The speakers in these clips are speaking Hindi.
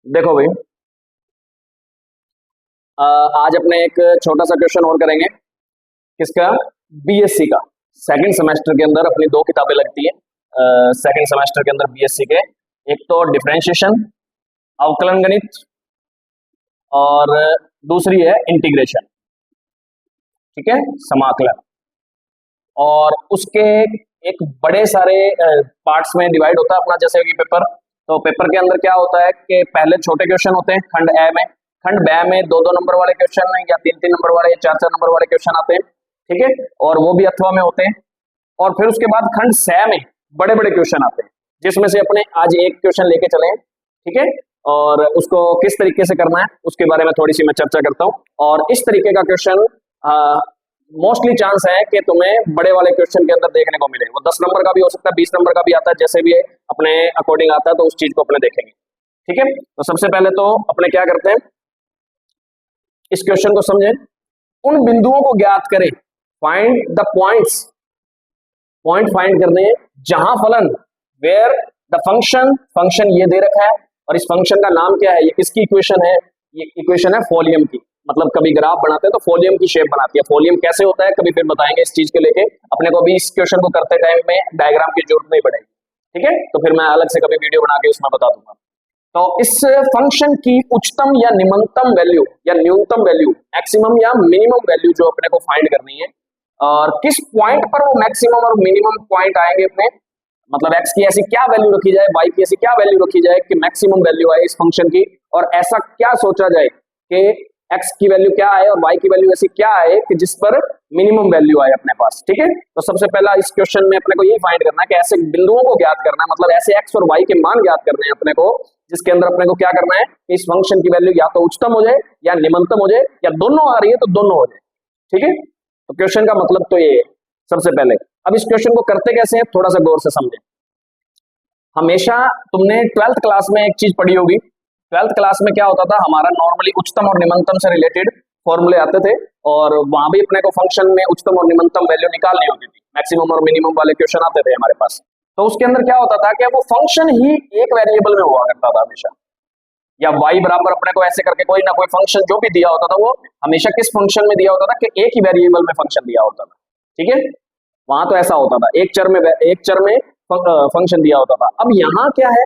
देखो भाई, आज अपने एक छोटा सा क्वेश्चन और करेंगे। किसका? बीएससी का। सेकंड सेमेस्टर के अंदर अपनी दो किताबें लगती है सेकंड सेमेस्टर के अंदर बीएससी के। एक तो डिफरेंशिएशन, अवकलन गणित, और दूसरी है इंटीग्रेशन। ठीक है, समाकलन। और उसके एक बड़े सारे पार्ट्स में डिवाइड होता है अपना, जैसे कि पेपर। तो पेपर के अंदर क्या होता है कि पहले छोटे क्वेश्चन होते हैं खंड ए में, खंड ब में दो दो नंबर वाले क्वेश्चन या तीन तीन नंबर वाले या चार चार नंबर वाले क्वेश्चन आते हैं। ठीक है, और वो भी अथवा में होते हैं। और फिर उसके बाद खंड स में बड़े बड़े क्वेश्चन आते हैं, जिसमें से अपने आज एक क्वेश्चन लेके चले। ठीक है, और उसको किस तरीके से करना है उसके बारे में थोड़ी सी मैं चर्चा करता हूँ। और इस तरीके का क्वेश्चन मोस्टली चांस है कि तुम्हें बड़े वाले क्वेश्चन के अंदर देखने को मिले। वो 10 नंबर का भी हो सकता है, 20 नंबर का भी आता है, जैसे भी अपने अकॉर्डिंग आता है, तो उस चीज को अपने देखेंगे। ठीक है, तो सबसे पहले तो अपने क्या करते हैं, इस क्वेश्चन को समझें। उन बिंदुओं को ज्ञात करें, find the points, point find करने हैं जहां फलन, वेयर द फंक्शन, फंक्शन ये दे रखा है और इस फंक्शन का नाम क्या है, ये किसकी इक्वेशन है, ये इक्वेशन है फोलियम की। मतलब कभी ग्राफ बनाते हैं तो फोलियम की शेप बनाती है। फोलियम कैसे होता है कभी फिर बताएंगे इस चीज के लेके, अपने को भी इस क्वेश्चन को करते टाइम में डायग्राम की जरूरत नहीं पड़ेगी। ठीक है, तो फिर मैं अलग से कभी वीडियो बना के उसमें बता दूंगा। तो इस फंक्शन की उच्चतम या निम्नतम वैल्यू या न्यूनतम वैल्यू, मैक्सिमम या मिनिमम वैल्यू जो अपने को फाइंड करनी है, और किस पॉइंट पर वो मैक्सिमम और मिनिमम पॉइंट आएंगे अपने, मतलब एक्स की ऐसी क्या वैल्यू रखी जाए, वाई की ऐसी क्या वैल्यू रखी जाए कि मैक्सिमम वैल्यू आए इस फंक्शन की, और ऐसा क्या सोचा जाए कि एक्स की वैल्यू क्या आए और वाई की वैल्यू ऐसी क्या आए कि जिस पर मिनिमम वैल्यू आए अपने पास। ठीक है, तो सबसे पहला इस क्वेश्चन में अपने को यही फाइंड करना है कि ऐसे बिंदुओं को ज्ञात करना है, मतलब ऐसे एक्स और वाई के मान ज्ञात करने हैं अपने को, जिसके अंदर अपने को क्या करना है, इस फंक्शन की वैल्यू या तो उच्चतम हो जाए या निम्नतम हो जाए, या दोनों आ रही है तो दोनों हो जाए। ठीक है, तो क्वेश्चन का मतलब तो ये है सबसे पहले। अब इस क्वेश्चन को करते कैसे हैं थोड़ा सा गौर से समझें। हमेशा तुमने 12th क्लास में एक चीज पढ़ी होगी। 12th क्लास में क्या होता था, हमारा नॉर्मली उच्चतम और निम्नतम से रिलेटेड फॉर्मूले आते थे, और वहां भी अपने को फंक्शन में उच्चतम और निम्नतम वैल्यू निकालनी होती थी। मैक्सिमम और मिनिमम वाले क्वेश्चन आते थे हमारे पास। तो उसके अंदर क्या होता था कि वो फंक्शन ही एक वेरिएबल में हुआ करता था हमेशा, या y बराबर अपने को ऐसे करके कोई ना कोई फंक्शन जो भी दिया होता था वो हमेशा किस फंक्शन में दिया होता था कि एक ही वेरिएबल में फंक्शन दिया होता था। ठीक है, वहां तो ऐसा होता था, एक चर में फंक्शन दिया होता था। अब यहाँ क्या है,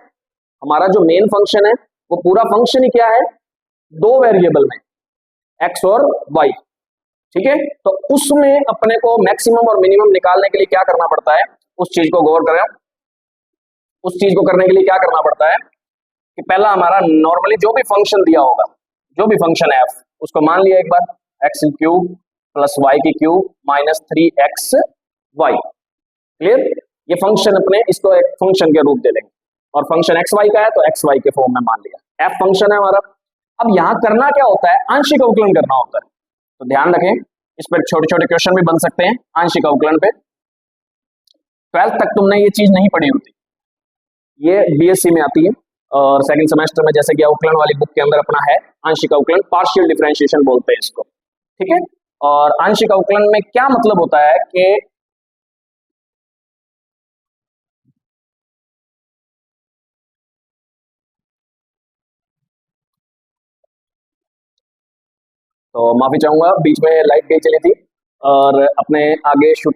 हमारा जो मेन फंक्शन है वो पूरा फंक्शन ही क्या है, दो वेरिएबल में, एक्स और वाई। ठीक है, तो उसमें अपने को मैक्सिमम और मिनिमम निकालने के लिए क्या करना पड़ता है, उस चीज को गौर करें। उस चीज को करने के लिए क्या करना पड़ता है कि पहला हमारा नॉर्मली जो भी फंक्शन दिया होगा, जो भी फंक्शन है एफ, उसको मान लिया एक बार, एक्स क्यूब प्लस वाई की cube minus 3x Y. Clear, ये फंक्शन अपने इसको एक फंक्शन के रूप दे लेंगे, और फंक्शन एक्स वाई का है तो एक्स वाई के फॉर्म में मान लिया, एफ फंक्शन है हमारा। अब यहाँ करना क्या होता है, आंशिक अवकलन करना होता है। तो ध्यान रखें, इस पर छोटे छोटे क्वेश्चन भी बन सकते हैं आंशिक अवकलन पे। 12th तक तुमने ये चीज नहीं पढ़ी होती, ये बीएससी में आती है, और सेकंड सेमेस्टर में जैसे कि अवकलन वाली बुक के अंदर अपना है आंशिक अवकलन, पार्शियल डिफरेंशिएशन बोलते हैं इसको। ठीक है, और आंशिक अवकलन में क्या मतलब होता है कि तो माफी चाहूंगा, बीच में लाइट गई चली थी, और अपने आगे शूट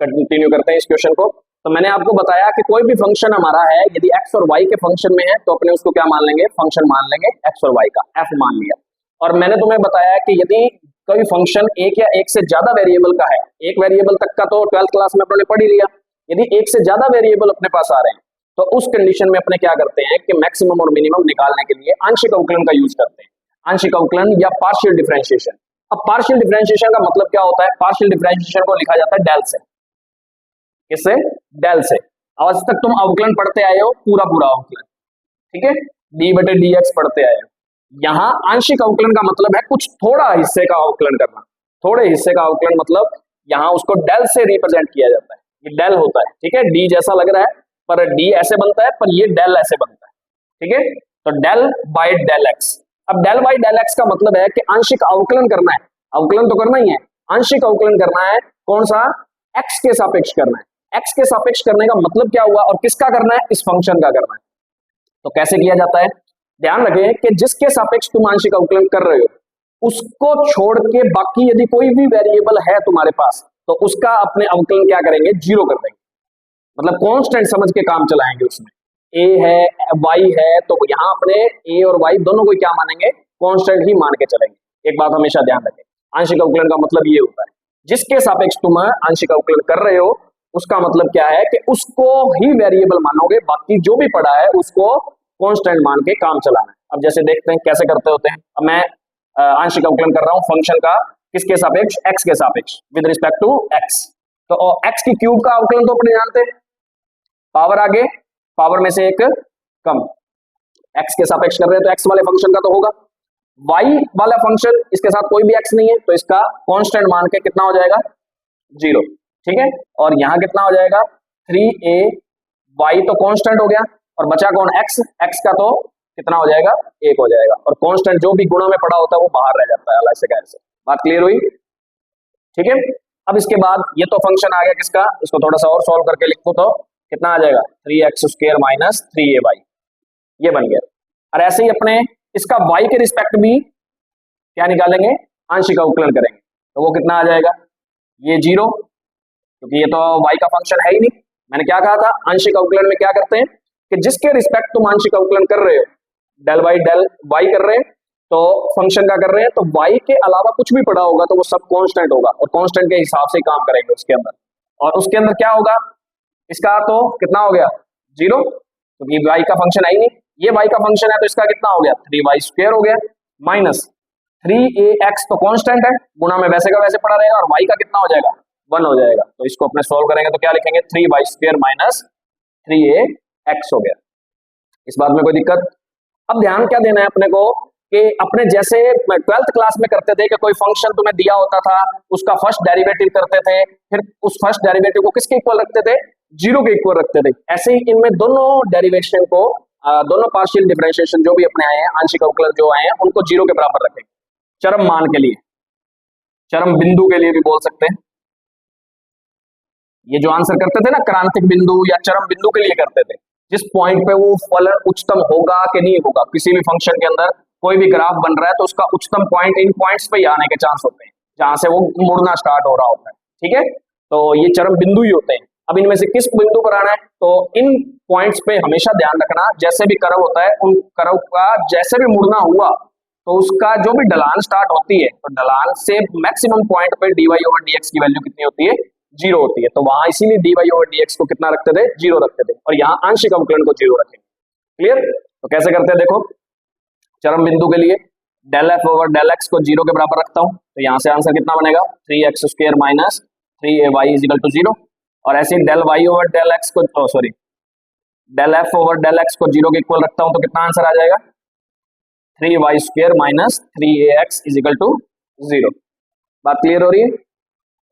कंटिन्यू करते हैं इस क्वेश्चन को। तो मैंने आपको बताया कि कोई भी फंक्शन हमारा है, यदि एक्स और वाई के फंक्शन में है तो अपने उसको क्या मान लेंगे, फंक्शन मान लेंगे एक्स और वाई का, एफ मान लिया। और मैंने तुम्हें बताया कि यदि कोई फंक्शन एक या एक से ज्यादा वेरिएबल का है, एक वेरिएबल तक का तो 12th क्लास में अपने पढ़ ही लिया, यदि एक से ज्यादा वेरिएबल अपने पास आ रहे हैं तो उस कंडीशन में अपने क्या करते हैं कि मैक्सिमम और मिनिमम निकालने के लिए आंशिक अवकलन का यूज करते हैं, आंशिक अवकलन या पार्शियल डिफरेंशिएशन। अब पार्शियल डिफरेंशिएशन का मतलब क्या होता है, पार्शियल डिफरेंशिएशन को लिखा जाता है डेल से। किससे? डेल से। आज तक तुम अवकलन पढ़ते आए हो, पूरा पूरा अवकलन, ठीक है, डी बटे डी एक्स पढ़ते आए हो। यहाँ आंशिक अवकलन का मतलब है कुछ थोड़ा हिस्से का अवकलन करना, थोड़े हिस्से का अवकलन, मतलब यहाँ उसको डेल से रिप्रेजेंट किया जाता है, ये डेल होता है। ठीक है, डी जैसा लग रहा है पर डी ऐसे बनता है, पर ये डेल ऐसे बनता है। ठीक है, तो डेल बाय डेल एक्स। अब डेल बाय डेल एक्स का मतलब है कि आंशिक अवकलन करना है, अवकलन तो करना ही है, आंशिक अवकलन करना है, कौन सा, एक्स के सापेक्ष करना है। एक्स के सापेक्ष करने का मतलब क्या हुआ, और किसका करना है, इस फंक्शन का करना है। तो कैसे किया जाता है, ध्यान रखें कि जिसके सापेक्ष तुम आंशिक अवकलन कर रहे हो उसको छोड़ के बाकी यदि कोई भी वेरिएबल है तुम्हारे पास तो उसका अपने अवकलन क्या करेंगे, जीरो कर देंगे, मतलब कांस्टेंट समझ के काम चलाएंगे। उसमें ए है वाई है तो यहाँ अपने ए और वाई दोनों को क्या मानेंगे, कांस्टेंट ही मान के चलेंगे। एक बात हमेशा ध्यान रखें, आंशिक अवकलन का मतलब ये होता है जिसके सापेक्ष तुम आंशिक अवकलन कर रहे हो उसका मतलब क्या है कि उसको ही वेरिएबल मानोगे, बाकी जो भी पड़ा है उसको कांस्टेंट मान के काम चलाना है। अब जैसे देखते हैं कैसे करते होते हैं। अब मैं आंशिक अवकलन कर रहा हूं फंक्शन का, किसके सापेक्ष, एक्स के सापेक्ष, विद रिस्पेक्ट टू एक्स। तो एक्स की क्यूब का अवकलन तो अपने जानते हैं, पावर आगे पावर में से एक कम, एक्स के सापेक्ष कर रहे हैं तो एक्स वाले फंक्शन का तो होगा। वाई वाला फंक्शन इसके साथ कोई भी एक्स नहीं है तो इसका कांस्टेंट मान के कितना हो जाएगा, जीरो, ठीक है। और यहां कितना हो जाएगा 3a, वाई तो कांस्टेंट हो गया और बचा कौन, एक्स, एक्स का तो कितना हो जाएगा, एक हो जाएगा, और कांस्टेंट जो भी गुणों में पड़ा होता है वो बाहर रह जाता है, अलग से कैसे। बात क्लियर हुई, ठीक है। अब इसके बाद ये तो फंक्शन आ गया किसका, इसको थोड़ा सा और सॉल्व करके लिखो तो कितना आ जाएगा 3x² माइनस 3ay, ये बन गया। और ऐसे ही अपने इसका y के रिस्पेक्ट भी क्या निकालेंगे, आंशिक अवकलन करेंगे तो वो कितना आ जाएगा, ये जीरो, क्योंकि ये तो y का फंक्शन है ही नहीं। मैंने क्या कहा था, आंशिक अवकलन में क्या करते हैं कि जिसके रिस्पेक्ट तुम आंशिक अवकलन कर रहे हो, डेल y कर रहे हैं तो फंक्शन का कर रहे हैं तो y के अलावा कुछ भी पड़ा होगा तो वो सब कांस्टेंट होगा और कांस्टेंट के हिसाब से काम करेंगे उसके अंदर। और उसके अंदर क्या होगा, इसका तो कितना हो गया, जीरो, क्योंकि तो y का फंक्शन है ही नहीं, ये y का फंक्शन है तो इसका कितना हो गया 3y² हो गया, माइनस 3ax तो कांस्टेंट है, गुणा में वैसे का वैसे पड़ा रहेगा, और y का कितना हो जाएगा 1 हो जाएगा। तो इसको अपने सोल्व करेंगे तो क्या लिखेंगे, 3y² माइनस 3ax हो गया। इस बात में कोई दिक्कत। अब ध्यान क्या देना है अपने को कि अपने जैसे 12th क्लास में करते थे कि कोई फंक्शन तुम्हें दिया होता था उसका फर्स्ट डेरिवेटिव करते थे, फिर उस फर्स्ट डेरिवेटिव को किसके इक्वल रखते थे, जीरो के इक्वल रखते थे। ऐसे ही इनमें दोनों डेरिवेशन को, दोनों पार्शियल डिफरेंशिएशन जो भी अपने आए हैं, आंशिक अवकलन जो आए हैं उनको जीरो के बराबर रखेंगे, चरम मान के लिए, चरम बिंदु के लिए भी बोल सकते हैं। ये जो आंसर करते थे ना क्रांतिक बिंदु या चरम बिंदु के लिए करते थे, जिस पॉइंट पे वो फलन उच्चतम होगा कि नहीं होगा, किसी भी फंक्शन के अंदर कोई भी ग्राफ बन रहा है तो उसका उच्चतम पॉइंट इन पॉइंट्स पे ही आने के चांस होते हैं जहां से वो मुड़ना स्टार्ट हो रहा होता है, ठीक है। तो ये चरम बिंदु ही होते हैं। अब इनमें से किस बिंदु पर आना है, तो इन पॉइंट्स पे हमेशा ध्यान रखना, जैसे भी कर्व होता है उन कर्व का जैसे भी मुड़ना हुआ तो उसका जो भी ढलान स्टार्ट होती है तो ढलान से मैक्सिमम पॉइंट पे dy/dx की वैल्यू कितनी होती है, जीरो होती है। तो वहां इसीलिए dy/dx को कितना रखते थे, जीरो रखते थे, और यहाँ आंशिक अवकलन को जीरो रखेंगे। क्लियर। तो कैसे करते हैं देखो, चरम बिंदु के लिए डेल f/डेल x को जीरो के बराबर रखता हूं तो यहां से आंसर कितना बनेगा 3x² minus 3ay equal to zero. और ऐसे डेल y/डेल x को सॉरी डेल f/डेल x को जीरो के इक्वल रखता हूं तो कितना आंसर आ जाएगा 3y² minus 3ax equal to zero. बात क्लियर हो रही है।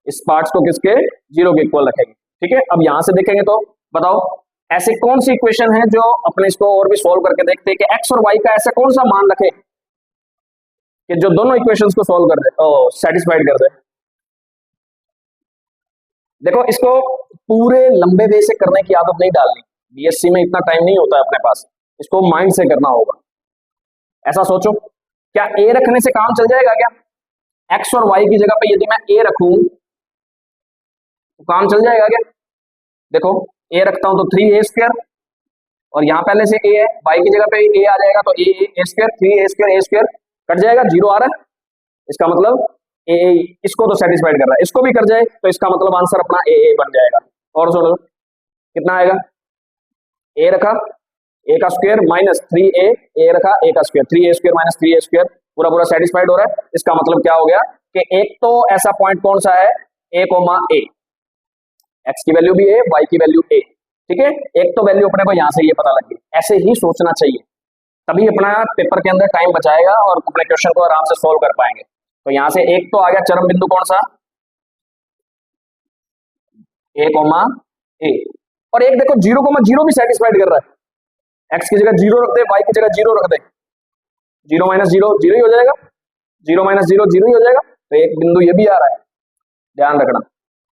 इस पार्ट्स को किसके, जीरो के इक्वल रखेंगे, ठीक है। अब यहां से देखेंगे तो बताओ ऐसे कौन सी इक्वेशन है जो अपने इसको और भी सॉल्व करके देखते हैं कि x और y का ऐसा कौन सा मान रखे कि जो दोनों इक्वेशंस को सॉल्व कर दे, सेटिस्फाइड कर दे। देखो इसको पूरे लंबे वे से करने की आदत नहीं डालनी, बीएससी में इतना टाइम नहीं होता है अपने पास, इसको माइंड से करना होगा। ऐसा सोचो क्या a रखने से काम चल जाएगा क्या, x और y की जगह पे यदि मैं a रखूं तो काम चल जाएगा क्या। देखो a रखता हूं तो 3a² और यहां पहले से a है, y की जगह पे a आ जाएगा तो a² 3a² कट जाएगा, जीरो आ रहा है, इसका मतलब a इसको तो सेटिस्फाइड कर रहा है, इसको भी कर जाए तो इसका मतलब आंसर अपना a बन जाएगा। और सुनो कितना आएगा, a रखा a का स्क्वायर माइनस 3a, a रखा a का स्क्वायर 3a² माइनस 3a² पूरा पूरा सेटिस्फाइड हो रहा है। इसका मतलब क्या हो गया कि एक तो ऐसा पॉइंट कौन सा है a, x की वैल्यू भी a, y की वैल्यू a, ठीक है। एक तो वैल्यू अपने को यहां से ये पता लग गई, ऐसे ही सोचना चाहिए तभी अपना पेपर के अंदर टाइम बचाएगा और अपने क्वेश्चन को आराम से सोल्व कर पाएंगे। तो यहां से एक तो आ गया चरम बिंदु कौन सा, a, और एक देखो 0,0 भी सेटिस्फाइड कर रहा है, x की जगह 0 रख दे, y की जगह 0 रख दे, 0 माइनस 0 0 ही हो जाएगा, 0 माइनस 0 0 ही हो जाएगा। तो एक बिंदु ये भी आ रहा है, ध्यान रखना,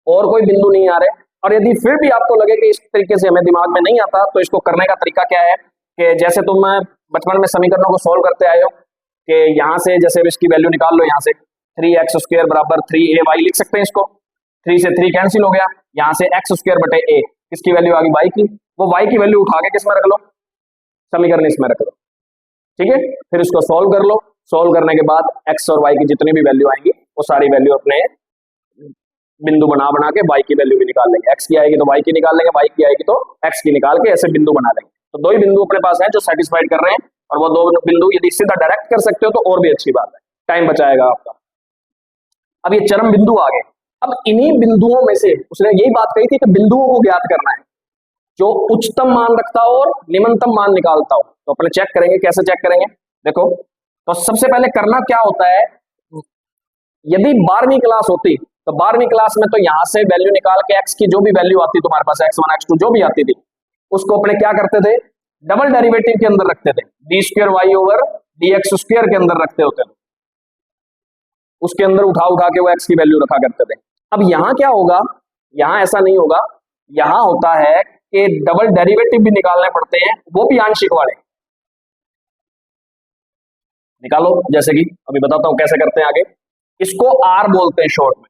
और कोई बिंदु नहीं आ रहे और यदि फिर भी आपको लगे कि इस तरीके से हमें दिमाग में नहीं आता, तो इसको करने का तरीका क्या है कि जैसे तुम बचपन में समीकरणों को सोल्व करते आए हो कि यहाँ से जैसे इसकी वैल्यू निकाल लो, यहाँ से 3x² बराबर 3ay लिख सकते हैं इसको। 3 से 3 कैंसिल हो गया, यहाँ से x² बटे a, किसकी वैल्यू आ गई, y की। वो y की वैल्यू उठा के किसमें रख लो, समीकरण इसमें रख लो, ठीक है। फिर इसको सोल्व कर लो, सोल्व करने के बाद x और y की जितनी भी वैल्यू आएंगी वो सारी वैल्यू अपने बिंदु बना बना के y की वैल्यू भी निकाल लेंगे। x की आएगी तो y की निकाल लेंगे, y की आएगी तो x की निकाल के ऐसे बिंदु बना लेंगे। तो दो ही बिंदु अपने पास है जो सेटिस्फाइड कर रहे हैं, और वो दो बिंदु यदि सीधा डायरेक्ट कर सकते हो तो और भी अच्छी बात है, टाइम बचाएगा आपका। अब ये चरम बिंदु आ गए। अब इन्हीं बिंदुओं में से उसने यही बात कही थी कि बिंदुओं को ज्ञात करना है जो उच्चतम मान रखता हो और निम्नतम मान निकालता हो। तो अपने चेक करेंगे, कैसे चेक करेंगे, देखो। तो सबसे पहले करना क्या होता है, यदि 12वीं क्लास होती तो 12वीं क्लास में तो यहां से वैल्यू निकाल के x की जो भी वैल्यू आती तुम्हारे पास, x1 x2 जो भी आती थी, उसको अपने क्या करते थे, डबल डेरिवेटिव के अंदर रखते थे, d² y dx² के अंदर रखते होते थे, उसके अंदर उठा उठा के वो x की वैल्यू रखा करते थे। अब यहां क्या होगा, यहां ऐसा नहीं होगा, यहां होता है कि डबल डेरिवेटिव भी निकालने पड़ते हैं, वो भी आंशिक वाले। निकालो, जैसे कि अभी बताता हूं कैसे करते हैं आगे। इसको r बोलते हैं शॉर्ट में,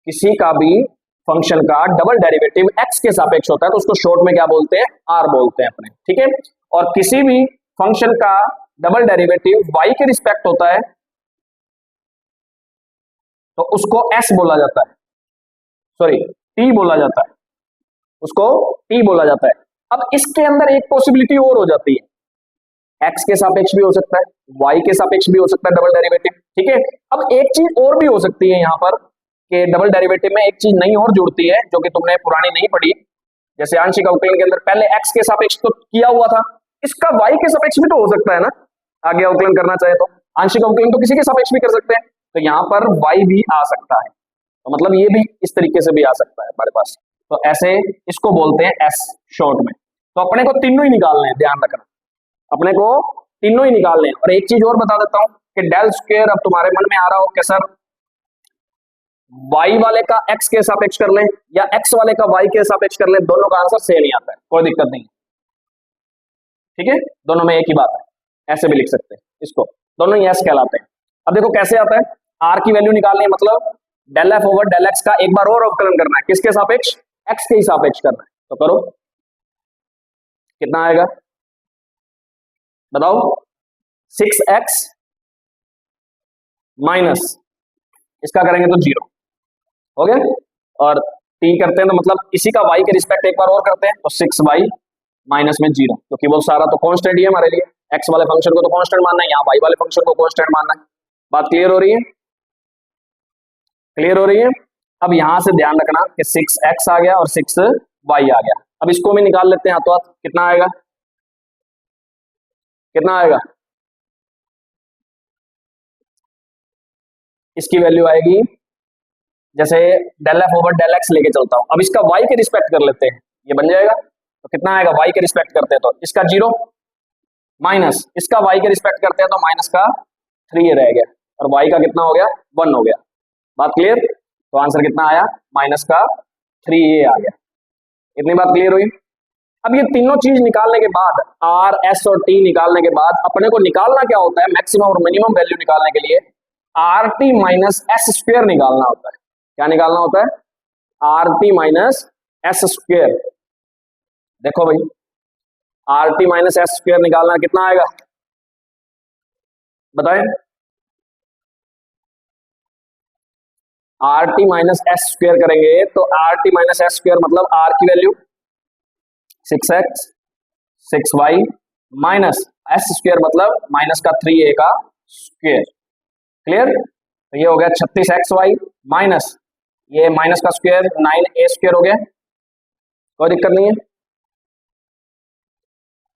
किसी का भी फंक्शन का डबल डेरिवेटिव x के सापेक्ष होता है तो उसको शॉर्ट में क्या बोलते हैं, r बोलते हैं अपने, ठीक है। और किसी भी फंक्शन का डबल डेरिवेटिव y के रिस्पेक्ट होता है तो उसको s बोला जाता है, सॉरी t बोला जाता है, उसको t बोला जाता है। अब इसके अंदर एक पॉसिबिलिटी और हो जाती है, x के सापेक्ष भी हो सकता है, y के सापेक्ष भी हो सकता है डबल डेरिवेटिव, ठीक है। अब एक चीज और भी हो सकती है यहाँ पर कि डबल डेरिवेटिव में एक चीज नई और जुड़ती है जो कि तुमने पुरानी नहीं पढ़ी, जैसे आंशिक अवकलन के अंदर पहले x के सापेक्ष तो किया हुआ था, इसका y के सापेक्ष भी तो हो सकता है ना, आगे अवकलन करना चाहे तो। आंशिक अवकलन तो किसी के सापेक्ष भी कर सकते हैं, तो यहाँ पर y भी आ सकता है, तो मतलब ये भी इस तरीके से भी आ सकता है हमारे पास। तो ऐसे इसको बोलते हैं s शॉर्ट में। तो अपने को तीनों ही निकालने हैं, ध्यान रखना, अपने को तीनों ही निकालने हैं। और एक चीज और बता देता हूं कि डेल स्क्वायर, अब तुम्हारे मन में आ रहा हो कि सर y वाले का x के सापेक्ष कर लें या x वाले का y के सापेक्ष कर लें, दोनों का आंसर सेम ही आता है, कोई दिक्कत नहीं, ठीक है, दोनों में एक ही बात है, ऐसे भी लिख सकते हैं इसको, दोनों ही s कहलाते हैं। अब देखो कैसे आता है, r की वैल्यू निकालनी है, मतलब del f over del x का एक बार और अवकलन करना है, किसके सापेक्ष, x के ही सापेक्ष करना है। तो करो, कितना आएगा बताओ, 6x माइनस इसका करेंगे तो 0 हो गया, और t करते हैं तो मतलब इसी का y के रिस्पेक्ट एक बार और करते हैं तो 6y माइनस में 0, क्योंकि वो सारा तो कांस्टेंट ही है हमारे लिए, x वाले फंक्शन को तो कांस्टेंट मानना है, यहाँ y वाले फंक्शन को कांस्टेंट मानना है। बात क्लियर हो रही है, क्लियर हो रही है। अब यहां से ध्यान रखना कि 6x आ गया और 6y आ गया। अब इसको भी निकाल लेते हैं हाथों हाथ, कितना आएगा, कितना आएगा, इसकी वैल्यू आएगी, जैसे del f over del x लेके चलता हूं, अब इसका y के रिस्पेक्ट कर लेते हैं, ये बन जाएगा, तो कितना आएगा, y के रिस्पेक्ट करते हैं तो इसका 0 माइनस इसका y के रिस्पेक्ट करते हैं तो माइनस का 3 रह गया, और y का कितना हो गया, 1 हो गया। बात क्लियर, तो आंसर कितना आया, माइनस का 3a आ गया। इतनी बात क्लियर हुई। अब ये तीनों चीज निकालने के बाद, r, s और t निकालने के बाद अपने को निकालना क्या होता है, मैक्सिमम और मिनिमम वैल्यू निकालने के लिए rt माइनस एस स्क्वायर निकालना होता है। क्या निकालना होता है, rt माइनस एस स्क्वायर। देखो भाई, rt माइनस एस स्क्वायर निकालना कितना आएगा बताएं, rt माइनस एस स्क्वायर करेंगे तो rt माइनस एस स्क्वायर मतलब r की value 6x 6y minus S square मतलब माइनस का 3a का स्क्वायर। क्लियर, तो ये हो गया 36xy माइनस ये माइनस का स्क्वायर 9a स्क्वायर हो गया, कोई दिक्कत नहीं है,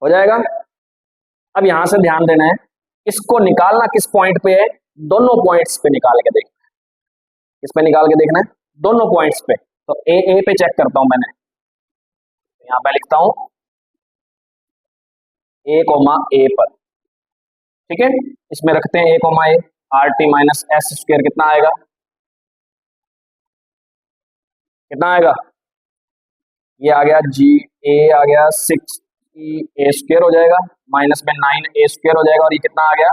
हो जाएगा। अब यहां से ध्यान देना है, इसको निकालना किस पॉइंट पे है, दोनों पॉइंट्स पे निकाल के देखना है, किस पे निकाल के देखना है, दोनों पॉइंट्स पे। तो ए पे चेक करता हूं मैंने, यहां पे लिखता हूं a, a पर, ठीक है, इसमें रखते हैं a, a, rt minus S square कितना आएगा, कितना आएगा, ये आ गया जी ए आ गया 6 ए स्क्वायर हो जाएगा, माइनस में 9 ए स्क्वायर हो जाएगा, और ये कितना आ गया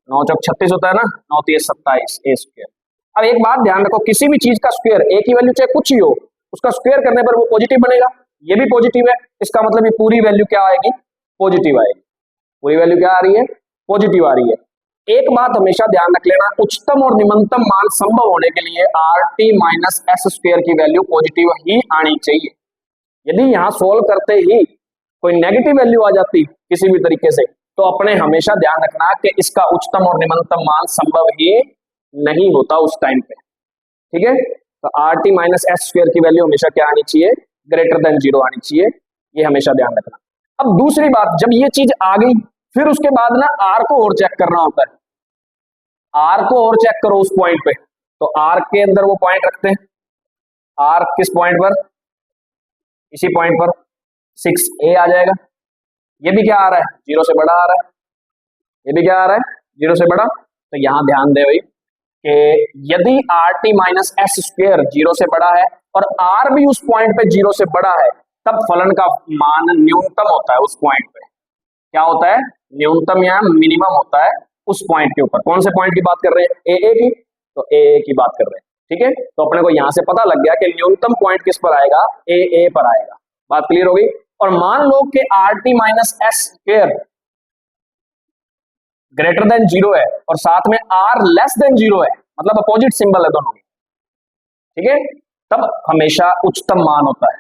9 चौक 36 होता है ना, 9 3 27 ए स्क्वायर। अब एक बात ध्यान रखो, किसी भी चीज का स्क्वायर ए की वैल्यू चाहे कुछ ही हो, उसका स्क्वायर करने पर वो पॉजिटिव बनेगा, ये भी पॉजिटिव है, इसका मतलब ये पूरी वैल्यू क्या आएगी, पॉजिटिव आएगी। पूरी वैल्यू क्या आ रही है, पॉजिटिव आ रही है। एक बात हमेशा ध्यान रख लेना, उच्चतम और निम्नतम मान संभव होने के लिए R T minus S square की वैल्यू पॉजिटिव ही आनी चाहिए। यदि यहाँ सोल्व करते ही कोई नेगेटिव वैल्यू आ जाती किसी भी तरीके से, तो अपने हमेशा ध्यान रखना कि इसका उच्चतम और निम्नतम मान संभव ही नहीं होता उस टाइम पे। ठीक है, तो R T minus S square की वैल्यू हमेशा क्या आनी चाहिए, ग्रेटर देन 0 आनी चाहिए, ये हमेशा ध्यान रखना। अब दूसरी बात, जब ये चीज आ गई, फिर उसके बाद ना आर को और चेक करना होता है। आर को और चेक करो उस पॉइंट पे, तो आर के अंदर वो पॉइंट रखते हैं, आर किस पॉइंट पर, इसी पॉइंट पर 6a आ जाएगा। ये भी क्या आ रहा है, 0 से बड़ा आ रहा है, ये भी क्या आ रहा है, 0 से बड़ा। तो यहां ध्यान दे भाई कि यदि R T minus S square 0 से बड़ा है और आर भी उस पॉइंट पे 0 से बड़ा है, तब फलन का मान न्यूनतम होता है उस पॉइंट पे। क्या होता है, न्यूनतम या मिनिमम होता है उस पॉइंट के ऊपर। कौन से पॉइंट की बात कर रहे हैं, ए की, तो ए की बात कर रहे हैं। ठीक है, तो अपने को यहां से पता लग गया कि न्यूनतम पॉइंट किस पर आएगा, ए पर आएगा। बात क्लियर होगी। और मान लो कि R T minus S square greater than 0 है और साथ में आर लेस देन 0 है, मतलब अपोजिट सिंबल है दोनों में। ठीक है, तब हमेशा उच्चतम मान होता है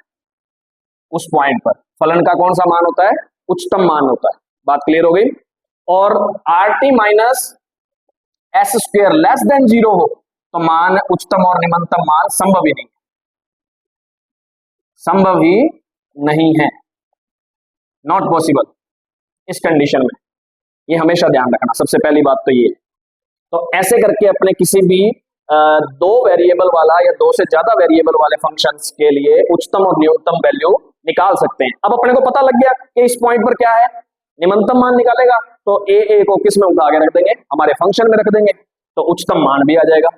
उस पॉइंट पर। फलन का कौन सा मान होता है, उच्चतम मान होता है। बात क्लियर हो गई। और R T minus S square less than 0 हो तो मान उच्चतम और निम्नतम मान संभव ही नहीं, संभव ही नहीं है, नॉट पॉसिबल इस कंडीशन में। ये हमेशा ध्यान रखना, सबसे पहली बात तो ये। तो ऐसे करके अपने किसी भी दो वेरिएबल वाला या दो से ज्यादा वेरिएबल वाले फंक्शंस के लिए उच्चतम और न्यूनतम वैल्यू निकाल सकते हैं। अब अपने को पता लग गया कि इस पॉइंट पर क्या है, निम्नतम मान निकालेगा, तो ए को किस में उठा के रख देंगे, हमारे फंक्शन में रख देंगे, तो उच्चतम मान भी आ जाएगा,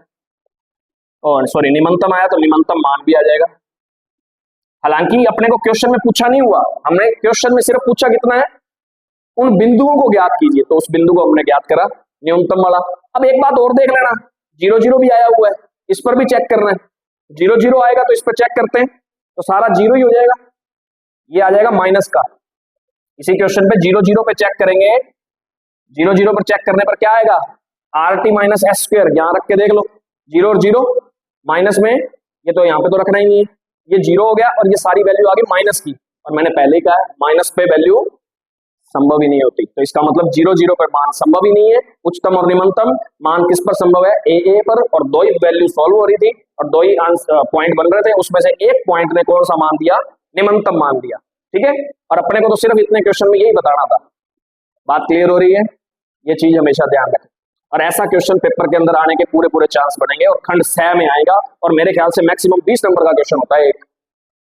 और सॉरी निम्नतम आया तो निम्नतम मान भी आ जाएगा। हालांकि अपने को क्वेश्चन में पूछा नहीं हुआ, हमने क्वेश्चन में सिर्फ पूछा कितना है, उन बिंदुओं को ज्ञात कीजिए, तो उस बिंदु को हमने ज्ञात करा न्यूनतम वाला। अब एक बात और देख लेना, 0 0 भी आया हुआ है, इस पर भी चेक करना है। 0 0 आएगा तो इस पर चेक करते हैं, तो सारा 0 ही हो जाएगा, ये आ जाएगा माइनस का। इसी क्वेश्चन पे 0 0 पे चेक करेंगे, 0 0 पर चेक करने पर क्या आएगा, R T minus S square, यहां रख के देख लो, 0 और 0 माइनस में, ये तो यहाँ पे तो रखना ही नहीं है, ये 0 हो गया और ये सारी वैल्यू आ गई माइनस की। और मैंने पहले ही कहा है माइनस पे वैल्यू संभव ही नहीं होती, तो इसका मतलब 0 0 पर मान संभव ही नहीं है। उच्चतम और निम्नतम मान किस पर संभव है, ए पर, और दो ही वैल्यू सॉल्व हो रही थी और दो ही पॉइंट बन रहे थे, उसमें से एक पॉइंट ने कौन सा मान दिया, निम्नतम मान दिया। ठीक है, और अपने को तो सिर्फ इतने क्वेश्चन में यही बताना था। बात क्लियर हो रही है, ये चीज हमेशा ध्यान रखें। और ऐसा क्वेश्चन पेपर के अंदर आने के पूरे पूरे चांस बनेंगे, और खंड 6 में आएगा, और मेरे ख्याल से मैक्सिमम 20 नंबर का क्वेश्चन होता है एक।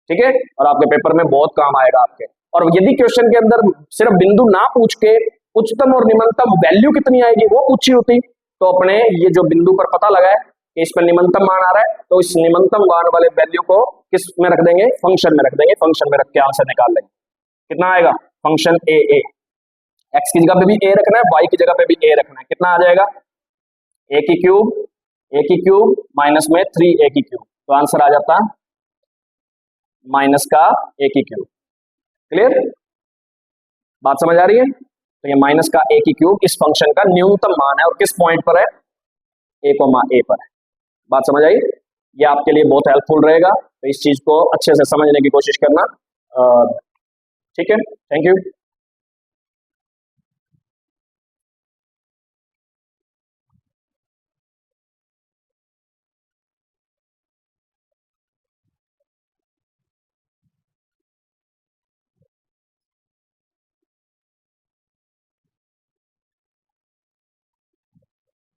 ठीक है, और आपके पेपर में बहुत काम आएगा आपके। और यदि क्वेश्चन के अंदर सिर्फ बिंदु ना पूछ के उच्चतम और निम्नतम वैल्यू कितनी आएगी वो पूछी होती, तो अपने ये जो बिंदु पर पता लगा है कि इस पर निम्नतम मान आ रहा है, तो इस निम्नतम मान वाले वैल्यू को किस में रख देंगे, फंक्शन में रख देंगे, फंक्शन में रख के आंसर निकाल लेंगे। कितना आएगा, फंक्शन ए, एक्स की जगह पे भी ए रखना है, वाई की जगह पे भी ए रखना है, कितना आ जाएगा, ए की क्यूब माइनस में 3a की क्यूब, तो आंसर आ जाता माइनस का a की क्यूब। क्लियर, बात समझ आ रही है। तो ये माइनस का a की क्यूब इस फंक्शन का न्यूनतम मान है, और किस पॉइंट पर है, a पर है। बात समझ आई, ये आपके लिए बहुत हेल्पफुल रहेगा, तो इस चीज को अच्छे से समझने की कोशिश करना। ठीक है, थैंक यू।